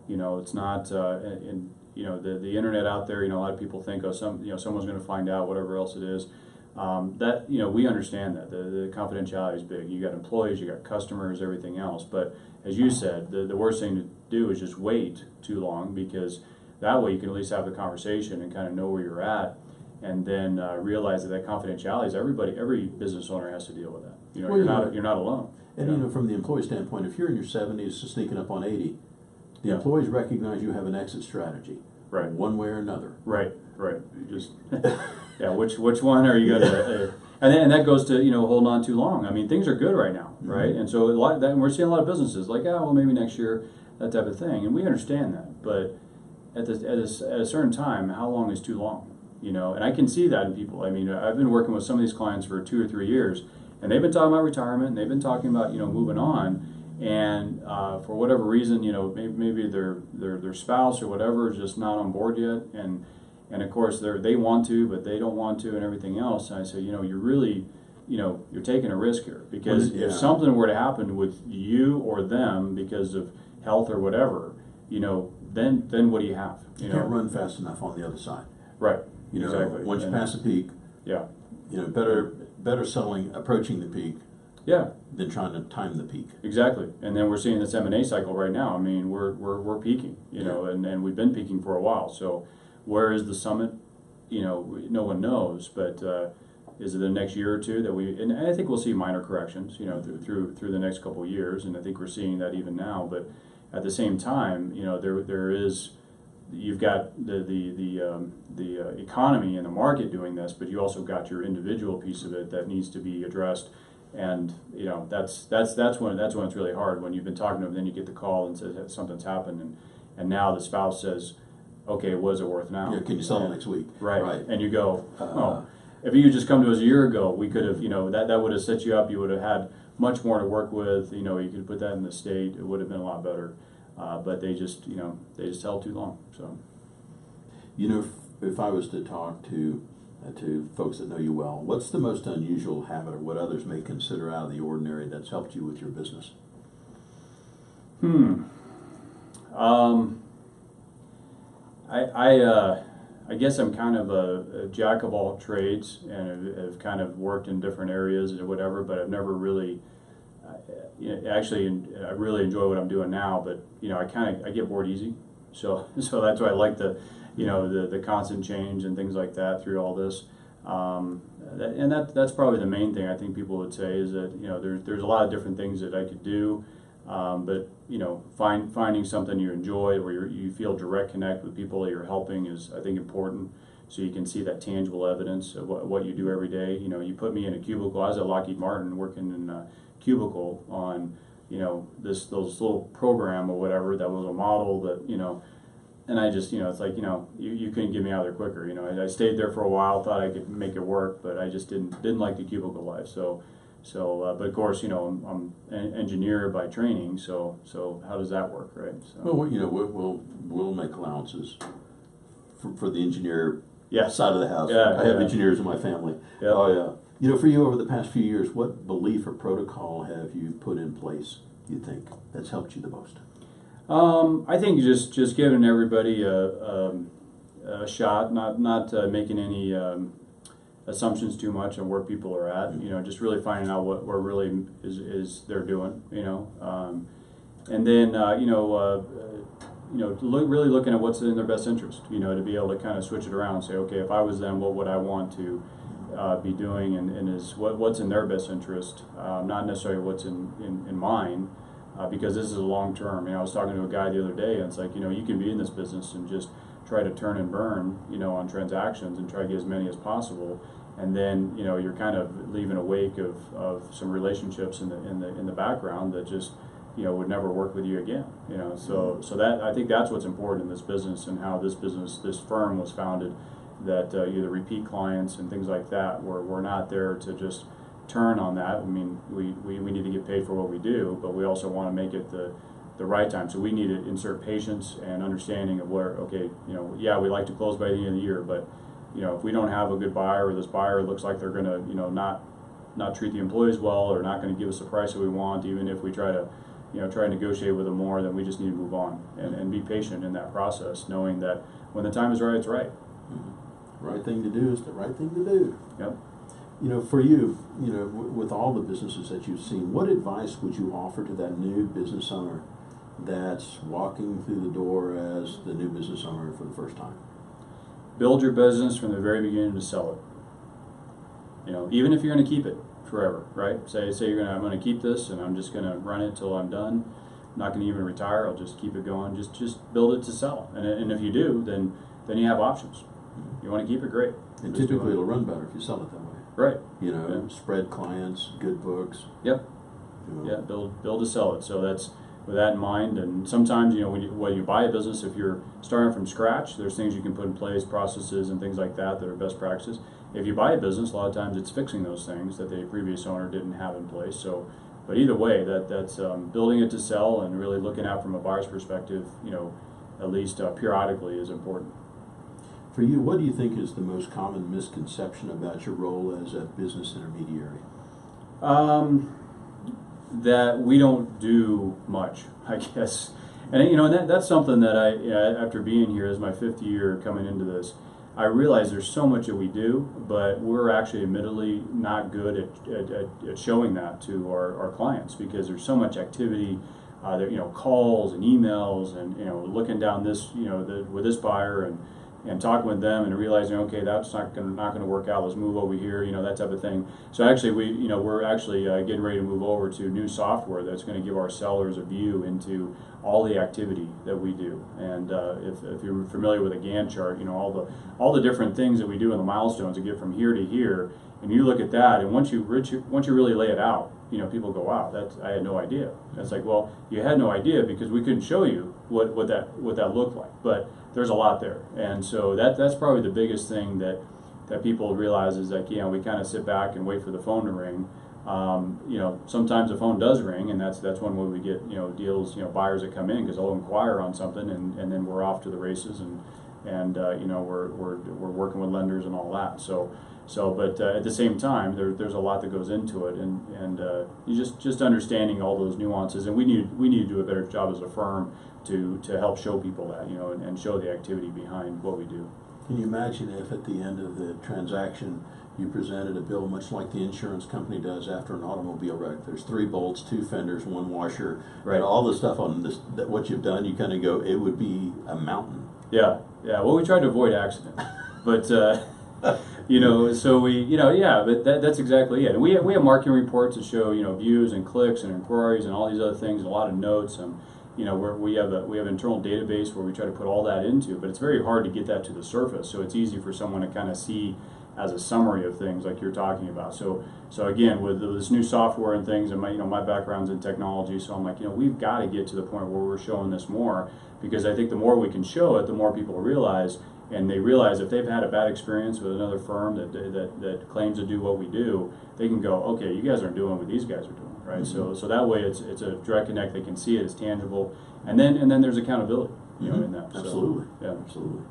You know, it's not, you know, the internet out there, you know, a lot of people think, oh, someone's going to find out, whatever else it is. That, you know, we understand that the confidentiality is big. You got employees, you got customers, everything else. But as you said, the worst thing to do is just wait too long, because that way you can at least have the conversation and kind of know where you're at, and then realize that confidentiality is every business owner has to deal with that. You know, well, you're not alone. And you know, from the employee standpoint, if you're in your 70s sneaking up on 80, the employees recognize you have an exit strategy. Right. one way or another. Right. You just yeah. Which one are you gonna? And that goes to holding on too long. I mean, things are good right now, right? Mm-hmm. And so a lot of that, and we're seeing a lot of businesses like, well, maybe next year, that type of thing, and we understand that. But at a certain time, how long is too long? And I can see that in people. I mean, I've been working with some of these clients for 2 or 3 years, and they've been talking about retirement, and they've been talking about moving on, and for whatever reason, maybe their spouse or whatever is just not on board yet, and of course they want to, but they don't want to, and everything else. And I say, you're really, you're taking a risk here, because if something were to happen with you or them because of health or whatever, then what do you have? You can't run fast enough on the other side. Right. Exactly. Once you pass the peak, yeah, better approaching the peak, yeah, than trying to time the peak. Exactly. And then we're seeing this M&A cycle right now. I mean, we're peaking, and we've been peaking for a while. So where is the summit? No one knows, but is it the next year or two that and I think we'll see minor corrections, through the next couple of years, and I think we're seeing that even now. But at the same time, there is. You've got the economy and the market doing this, but you also got your individual piece of it that needs to be addressed, and that's when it's really hard, when you've been talking to them, then you get the call and says something's happened, and now the spouse says, okay, what is it worth now? Yeah, can you sell it next week? Right, and you go, oh, if you had just come to us a year ago, we could have, that would have set you up. You would have had much more to work with. You could put that in the state. It would have been a lot better. But they just held too long. So, if I was to talk to folks that know you well, what's the most unusual habit, or what others may consider out of the ordinary, that's helped you with your business? I guess I'm kind of a jack of all trades, and have kind of worked in different areas or whatever, but I've never really. Actually, I really enjoy what I'm doing now, but I get bored easy, so that's why I like the constant change and things like that through all this, that's probably the main thing I think people would say, is that there's a lot of different things that I could do, but finding something you enjoy, where you feel direct connect with people that you're helping, is, I think, important. So you can see that tangible evidence of what you do every day. You put me in a cubicle. I was at Lockheed Martin working in a cubicle on those little program or whatever, that was a model that and I just it's like you couldn't get me out of there quicker. I stayed there for a while, thought I could make it work, but I just didn't like the cubicle life. So but of course I'm an engineer by training, so how does that work, right? So, well, we'll make allowances for the engineer side of the house. I have engineers in my family. Yeah. Oh yeah. For you, over the past few years, what belief or protocol have you put in place, you think, that's helped you the most? I think just giving everybody a shot, not making any assumptions too much on where people are at. Just really finding out what really is they're doing. And then really looking at what's in their best interest. To be able to kind of switch it around and say, okay, if I was them, what would I want to be doing, and is what's in their best interest, not necessarily what's in mine, because this is a long term. I was talking to a guy the other day, and it's like, you can be in this business and just try to turn and burn, on transactions, and try to get as many as possible, and then you're kind of leaving a wake of some relationships in the background that just would never work with you again. So that, I think that's what's important in this business, and how this firm was founded. That either repeat clients and things like that, we're not there to just turn on that. I mean, we need to get paid for what we do, but we also want to make it the right time. So we need to insert patience and understanding of where, okay, we like to close by the end of the year, but if we don't have a good buyer, or this buyer looks like they're going to not treat the employees well, or not going to give us the price that we want, even if we try to negotiate with them more, then we just need to move on and be patient in that process, knowing that when the time is right, it's right. Mm-hmm. Right thing to do is the right thing to do. Yep. For you, with all the businesses that you've seen, what advice would you offer to that new business owner that's walking through the door as the new business owner for the first time? Build your business from the very beginning to sell it. Even if you're going to keep it forever, right? Say I'm going to keep this, and I'm just going to run it till I'm done. not going to even retire. I'll just keep it going. Just build it to sell. And if you do, then you have options. You want to keep it, great. And typically it'll run better if you sell it that way. Right. You know, spread clients, good books. Yep. You know. Yeah, build to sell it. So that's with that in mind. And sometimes, you know, when you buy a business, if you're starting from scratch, there's things you can put in place, processes and things like that are best practices. If you buy a business, a lot of times it's fixing those things that the previous owner didn't have in place. So, but either way, that's building it to sell and really looking at from a buyer's perspective, you know, at least periodically is important. For you, what do you think is the most common misconception about your role as a business intermediary? That we don't do much, I guess. And you know, that's something that after being here as my 5th year coming into this, I realize there's so much that we do, but we're actually admittedly not good at showing that to our clients, because there's so much activity, there, you know, calls and emails, and you know, looking down this, you know, with this buyer and talking with them and realizing, okay, that's not going to work out. Let's move over here, you know, that type of thing. So actually, we're actually getting ready to move over to new software that's going to give our sellers a view into all the activity that we do. And if you're familiar with a Gantt chart, you know, all the different things that we do in the milestones to get from here to here. And you look at that, and once you really lay it out, you know, people go, wow, I had no idea. And it's like, well, you had no idea because we couldn't show you what that looked like. But there's a lot there, and so that's probably the biggest thing that people realize is that, you know, we kind of sit back and wait for the phone to ring. You know, sometimes the phone does ring, and that's one way we get, you know, deals, you know, buyers that come in because they'll inquire on something, and then we're off to the races, and you know, we're working with lenders and all that. But at the same time, there's a lot that goes into it, and you just understanding all those nuances, and we need to do a better job as a firm to help show people that, you know, and show the activity behind what we do. Can you imagine if at the end of the transaction you presented a bill much like the insurance company does after an automobile wreck? There's 3 bolts, 2 fenders, 1 washer, right, and all the stuff on this, what you've done, you kind of go, it would be a mountain. Yeah. Well, we try to avoid accidents, but you know, so but that's exactly it. And we have marketing reports that show, you know, views and clicks and inquiries and all these other things, and a lot of notes, and you know, we have an internal database where we try to put all that into, but it's very hard to get that to the surface. So it's easy for someone to kind of see as a summary of things like you're talking about. So again, with this new software and things, and my background's in technology, so I'm like, you know, we've got to get to the point where we're showing this more, because I think the more we can show it, the more people realize, and they realize if they've had a bad experience with another firm that claims to do what we do, they can go, okay, you guys aren't doing what these guys are doing. Right, mm-hmm. So that way it's a direct connect. They can see it, it's tangible, and then there's accountability, you know, in that. Absolutely, so, yeah, absolutely.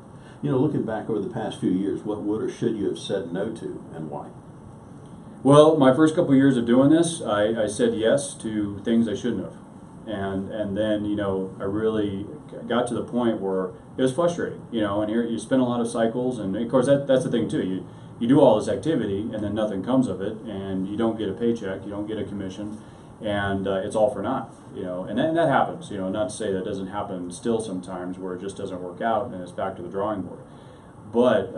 You know, looking back over the past few years, what would or should you have said no to, and why? Well, my first couple of years of doing this, I said yes to things I shouldn't have, and then, you know, I really got to the point where it was frustrating, you know. And here you spend a lot of cycles, and of course that's the thing too. You do all this activity, and then nothing comes of it, and you don't get a paycheck, you don't get a commission, and it's all for naught, you know. And that happens, you know. Not to say that doesn't happen still sometimes, where it just doesn't work out, and it's back to the drawing board. But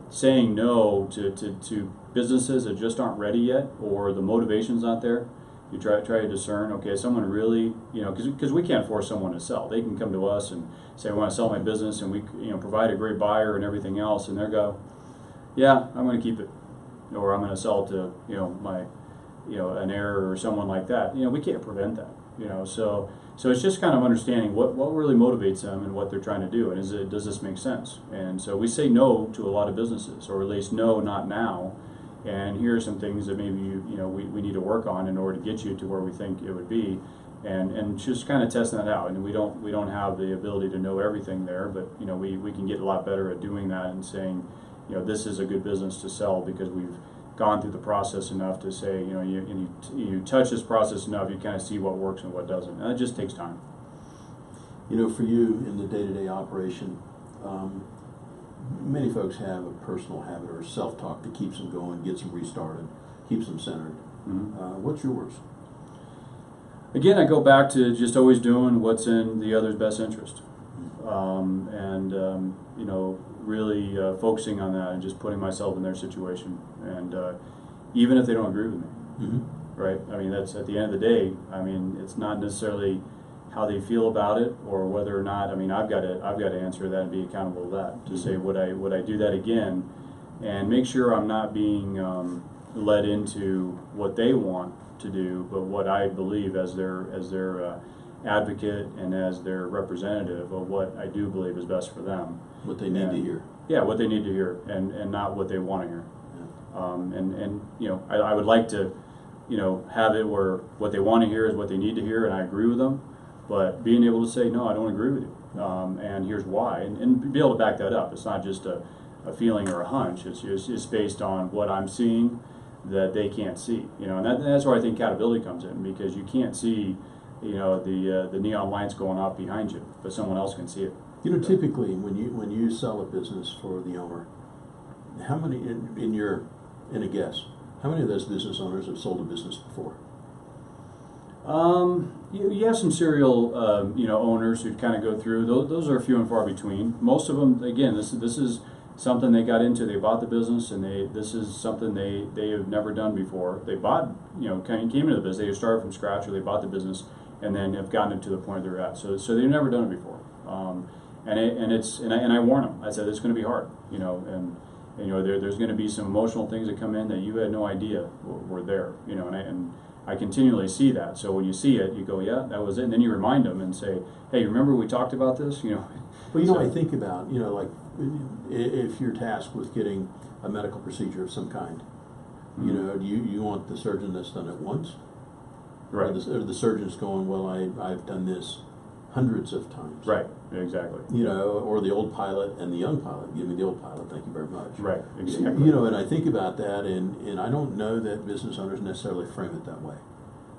saying no to businesses that just aren't ready yet, or the motivation's not there, you try to discern. Okay, someone really, you know, because we can't force someone to sell. They can come to us and say, I want to sell my business, and we, you know, provide a great buyer and everything else, and they go, yeah, I'm going to keep it, or I'm going to sell it to, you know, my, you know, an heir or someone like that. You know, we can't prevent that. You know, so it's just kind of understanding what really motivates them and what they're trying to do, and does this make sense? And so we say no to a lot of businesses, or at least no, not now. And here are some things that maybe we need to work on in order to get you to where we think it would be, and just kind of testing that out. And we don't have the ability to know everything there, but you know, we can get a lot better at doing that and saying, you know, this is a good business to sell because we've gone through the process enough to say, you know, you touch this process enough, you kind of see what works and what doesn't, and it just takes time. You know, for you in the day-to-day operation, many folks have a personal habit or self-talk that keeps them going, gets them restarted, keeps them centered. Mm-hmm. What's yours? Again, I go back to just always doing what's in the other's best interest, you know, really focusing on that and just putting myself in their situation, and even if they don't agree with me, mm-hmm. right? I mean, that's at the end of the day. I mean, it's not necessarily how they feel about it, or whether or not, I mean, I've got to answer that and be accountable to that, to say, would I do that again, and make sure I'm not being led into what they want to do, but what I believe as their advocate and as their representative of what I do believe is best for them. What they need to hear. Yeah, what they need to hear, and not what they want to hear. Yeah. And you know, I would like to, you know, have it where what they want to hear is what they need to hear, and I agree with them. But being able to say, no, I don't agree with you, and here's why, and be able to back that up. It's not just a feeling or a hunch. It's based on what I'm seeing that they can't see. You know, and that's where I think accountability comes in, because you can't see, you know, the neon lights going off behind you, but someone else can see it. You know, typically when you sell a business for the owner, how many in a guess, how many of those business owners have sold a business before? You have some serial, you know, owners who kind of go through. Those are few and far between. Most of them, again, this is something they got into. They bought the business, and this is something they have never done before. They bought, you know, kind of came into the business. They started from scratch, or they bought the business and then have gotten it to the point they're at. So they've never done it before. And I warn them. I said it's going to be hard, you know, and you know there's going to be some emotional things that come in that you had no idea were there, you know, and I continually see that. So when you see it, you go, yeah, that was it. And then you remind them and say, hey, remember we talked about this? You know. Well, you know, I think about, you know, like if you're tasked with getting a medical procedure of some kind, mm-hmm. you know, do you want the surgeon that's done it once? Right. Or the surgeon's going, well, I've done this hundreds of times. Right, exactly. You know, or the old pilot and the young pilot. Give me the old pilot, thank you very much. Right, exactly. You know, and I think about that, and I don't know that business owners necessarily frame it that way.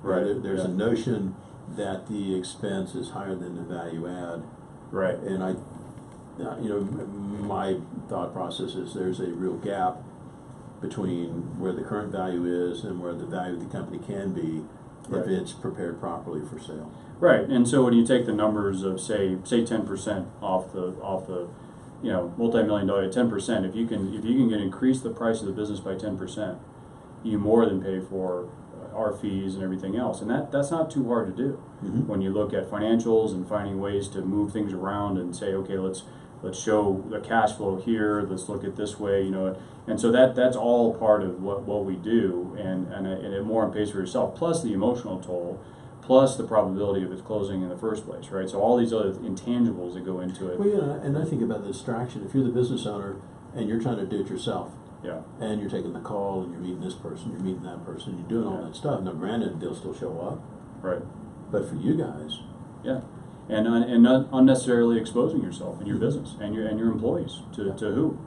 Right. There's yeah. a notion that the expense is higher than the value add. Right. And you know, my thought process is there's a real gap between where the current value is and where the value of the company can be if it's prepared properly for sale. Right, and so when you take the numbers of say 10% off the you know, multi-million-dollar 10%, if you can increase the price of the business by 10%, you more than pay for our fees and everything else, and that's not too hard to do. Mm-hmm. When you look at financials and finding ways to move things around and say, okay, let's show the cash flow here, let's look at this way, you know, and so that's all part of what we do, and it more pays for yourself, plus the emotional toll, plus the probability of it closing in the first place, right? So all these other intangibles that go into it. Well, yeah, and I think about the distraction. If you're the business owner and you're trying to do it yourself, yeah, and you're taking the call and you're meeting this person, you're meeting that person, you're doing all that stuff. Now, granted, they'll still show up, right? But for you guys, yeah, and not unnecessarily exposing yourself and your business and your employees to who,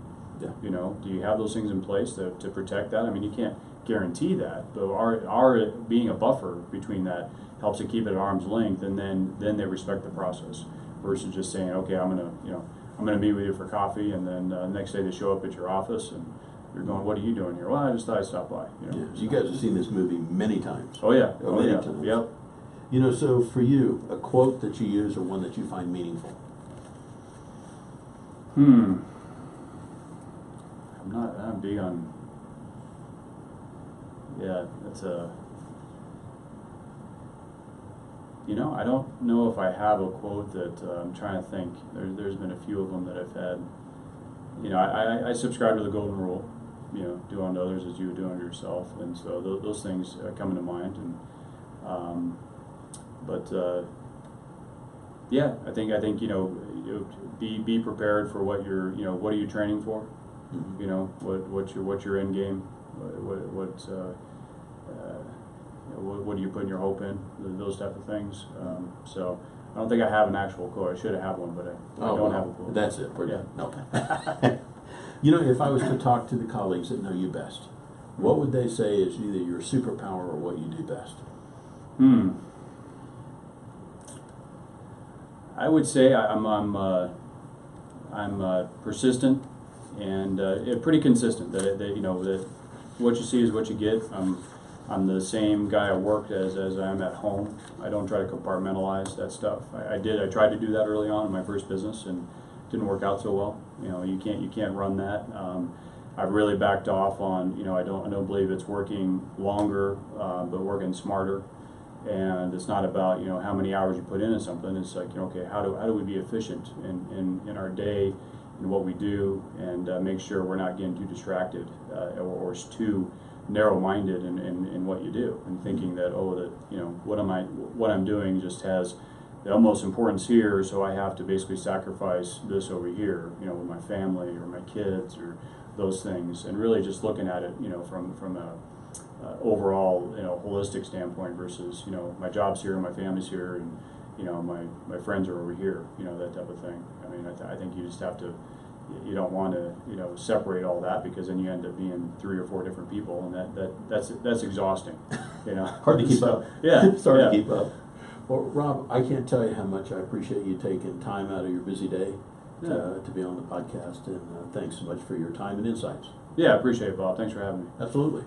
yeah, you know, do you have those things in place to protect that? I mean, you can't guarantee that, but our being a buffer between that helps to keep it at arm's length, and then they respect the process versus just saying, okay, I'm gonna meet with you for coffee, and then the next day they show up at your office and you're going, what are you doing here? Well, I just thought I'd stop by. You know, yeah. You guys have seen this movie many times. Oh yeah, many times. Yep. You know, so for you, a quote that you use or one that you find meaningful. I'm big on. Yeah, that's a. You know, I don't know if I have a quote that I'm trying to think. There's been a few of them that I've had. You know, I subscribe to the golden rule. You know, do unto others as you would do unto yourself, and so those things come into mind. And yeah, I think you know, be prepared for what you're. You know, what are you training for? Mm-hmm. You know, what's your end game? What do you put your hope in? Those type of things. So I don't think I have an actual quote. I should have had one, but I don't have a quote. That's it. We're done. Okay. You know, if I was to talk to the colleagues that know you best, what would they say is either your superpower or what you do best? I would say I'm persistent and pretty consistent. That you know that what you see is what you get. I'm the same guy at work as I am at home. I don't try to compartmentalize that stuff. I tried to do that early on in my first business and didn't work out so well. You know, you can't run that. I've really backed off on, you know, I don't believe it's working longer, but working smarter. And it's not about, you know, how many hours you put into something. It's like, you know, okay, how do we be efficient in our day, in what we do, and make sure we're not getting too distracted or too narrow-minded in what you do, and thinking that, oh, that, you know, what I'm doing just has the utmost importance here, so I have to basically sacrifice this over here, you know, with my family or my kids or those things, and really just looking at it, you know, from a overall, you know, holistic standpoint versus, you know, my job's here, my family's here, and, you know, my friends are over here, you know, that type of thing. I mean, I think you just have to, you don't want to, you know, separate all that, because then you end up being 3 or 4 different people, and that's exhausting, you know. Hard to keep up. Yeah, it's hard yeah. to keep up. Well, Rob, I can't tell you how much I appreciate you taking time out of your busy day to be on the podcast, and thanks so much for your time and insights. Yeah, I appreciate it, Bob. Thanks for having me. Absolutely.